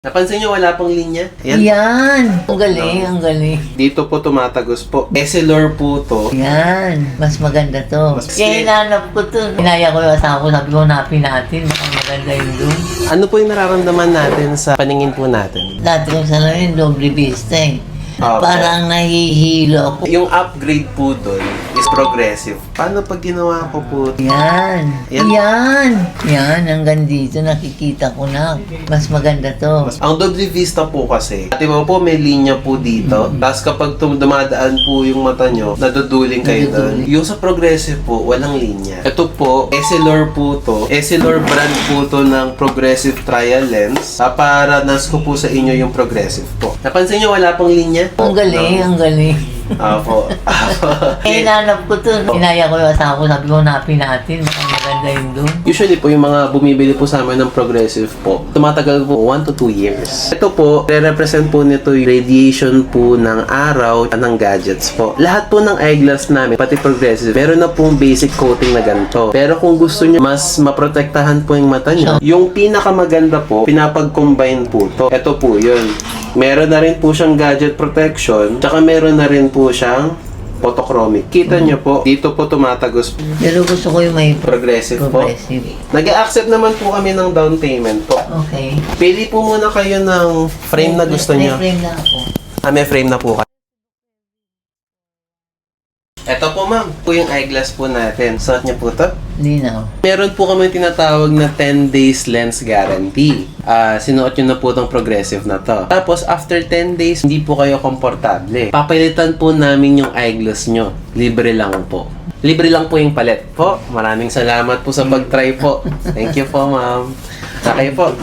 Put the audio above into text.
Napansin niyo wala pong linya? Yan. Ang galing, ang galing. Dito po tumatagos po. Essilor po to. Yan. Mas maganda to. Mas- Kaya hinanap ko to. Hinaya ko yung asawa ko. Sabi ko, hanapin natin. Baka maganda yung doon. Ano po yung nararamdaman natin sa paningin po natin? Dati kong salamin, doble vista eh. Opo. Parang nahihilo ako. Yung upgrade po doon is progressive. Paano pag ginawa ko po? Yan. Yan. Yan. Yan. Hanggang dito nakikita ko na. Mas maganda to. Ang Double Vista po kasi, di ba po may linya po dito, tapos kapag dumadaan po yung mata nyo, naduduling kayo doon. Yung sa progressive po, walang linya. Ito po, Essilor po to. Essilor brand po to ng progressive trial lens. Para nas ko po sa inyo yung progressive po. Napansin nyo wala pong linya? Ang galing, ang galing. Apo. Kaya hinanap ko to. Hinaya ko yung asawa ko. Sabi ko, hanapin natin. Baka maganda yung doon. Usually po, yung mga bumibili po sa amin ng progressive po, tumatagal po 1 to 2 years. Ito po, re-represent po nito yung radiation po ng araw at ng gadgets po. Lahat po ng eyeglass namin, pati progressive, meron na pong basic coating na ganito. Pero kung gusto nyo mas maprotektahan po yung mata nyo, yung pinakamaganda po, pinapag-combine po to. Ito po yun. Meron na rin po siyang gadget protection, tsaka meron na rin po siyang photochromic. Kita nyo po, dito po tumatagos Pero gusto ko yung may progressive po. progressive. Nag-accept naman po kami ng down payment po. Okay. Pili po muna kayo ng frame na gusto May nyo. frame na ako. May frame na po kayo. Ito po ma'am, po yung eyeglass po natin. Suot niyo po to. Linaw. Meron po kami tinatawag na 10 days lens guarantee. Sinuot nyo na po itong progressive na to. Tapos after 10 days, hindi po kayo komportable. Papalitan po namin yung eyeglass nyo. Libre lang po. Libre lang po yung palit po. Maraming salamat po sa pag-try po. Thank you po ma'am. Okay po.